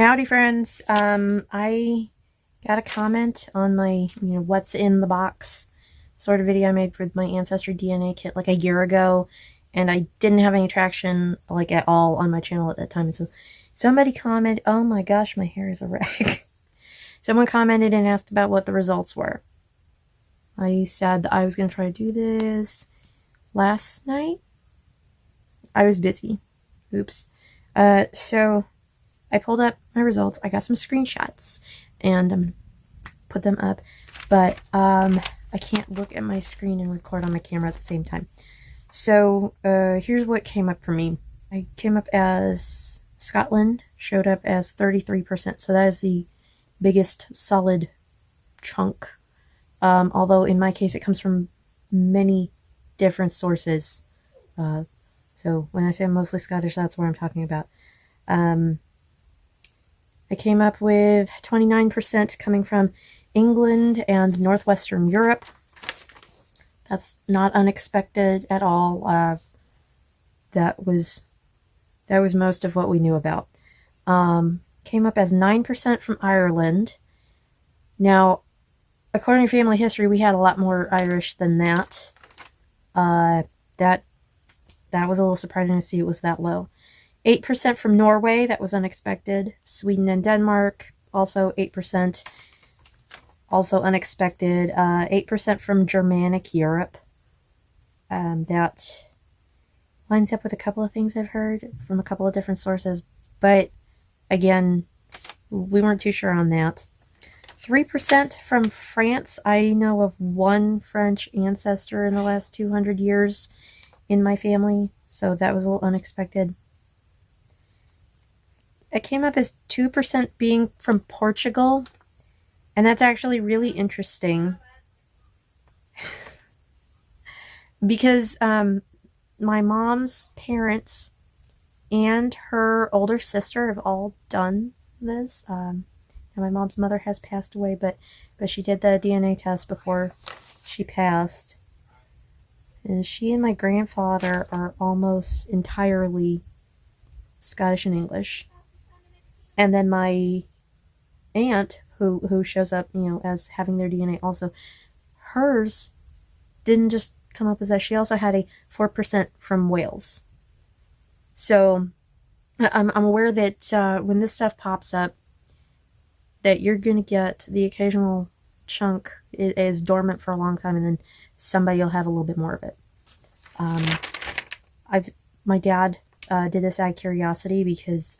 Howdy, friends. I got a comment on my, what's in the box sort of video I made for my Ancestry DNA kit like a year ago, and I didn't have any traction like at all on my channel at that time. So somebody commented, "Oh my gosh, my hair is a wreck." Someone commented and asked about what the results were. I said that I was going to try to do this last night. I was busy. Oops. So I pulled up my results. I got some screenshots and put them up, but I can't look at my screen and record on my camera at the same time. So here's what came up for me. I came up as Scotland, showed up as 33%. So that is the biggest solid chunk. Although in my case it comes from many different sources. So when I say I'm mostly Scottish, that's what I'm talking about. I came up with 29% coming from England and Northwestern Europe. That's not unexpected at all. That was most of what we knew about. Came up as 9% from Ireland. Now, according to family history, we had a lot more Irish than that. That was a little surprising to see it was that low. 8% from Norway, that was unexpected. Sweden and Denmark, also 8%, also unexpected. 8% from Germanic Europe. That lines up with a couple of things I've heard from a couple of different sources, but again, we weren't too sure on that. 3% from France. I know of one French ancestor in the last 200 years in my family, so that was a little unexpected. It came up as 2% being from Portugal, and that's actually really interesting because my mom's parents and her older sister have all done this. And my mom's mother has passed away, but she did the DNA test before she passed. And she and my grandfather are almost entirely Scottish and English. And then my aunt, who shows up, as having their DNA also, hers didn't just come up as that. She also had a 4% from Wales. So I'm aware that when this stuff pops up, that you're going to get the occasional chunk is dormant for a long time, and then somebody will have a little bit more of it. My dad did this out of curiosity because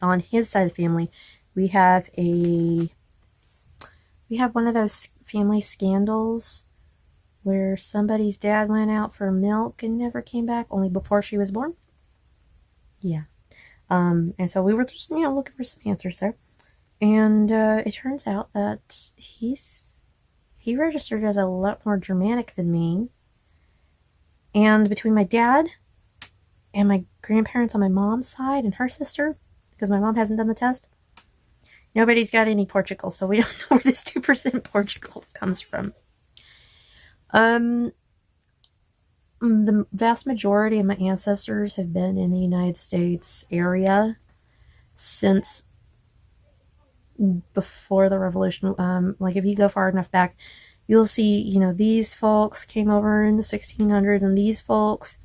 on his side of the family, we have one of those family scandals where somebody's dad went out for milk and never came back, only before she was born. Yeah. And so we were just, looking for some answers there. And it turns out that he registered as a lot more Germanic than me. And between my dad and my grandparents on my mom's side and her sister, because my mom hasn't done the test, nobody's got any Portugal, so we don't know where this 2% Portugal comes from. The vast majority of my ancestors have been in the United States area since before the Revolution. Like if you go far enough back, you'll see, these folks came over in the 1600s, and these folks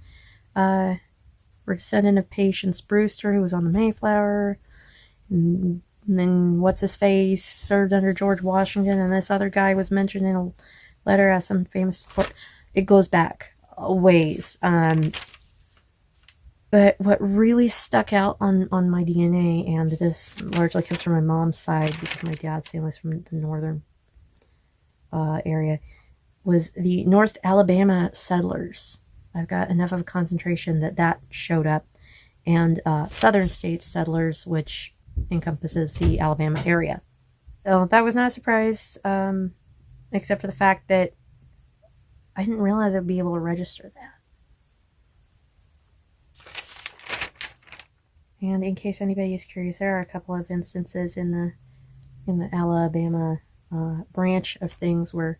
were descendant of Patience Brewster, who was on the Mayflower. And then what's-his-face served under George Washington, and this other guy was mentioned in a letter as some famous court. It goes back a ways. But what really stuck out on my DNA, and this largely comes from my mom's side because my dad's family's from the northern area, was the North Alabama settlers. I've got enough of a concentration that showed up, and southern states settlers, which encompasses the Alabama area. So that was not a surprise, except for the fact that I didn't realize I'd be able to register that. And in case anybody is curious, there are a couple of instances in the Alabama branch of things where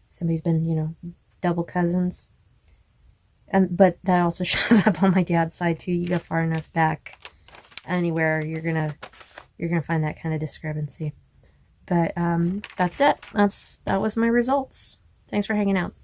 somebody's been, double cousins. But that also shows up on my dad's side too. You go far enough back, anywhere, you're gonna you're going to find that kind of discrepancy. But that's it. That was my results. Thanks for hanging out.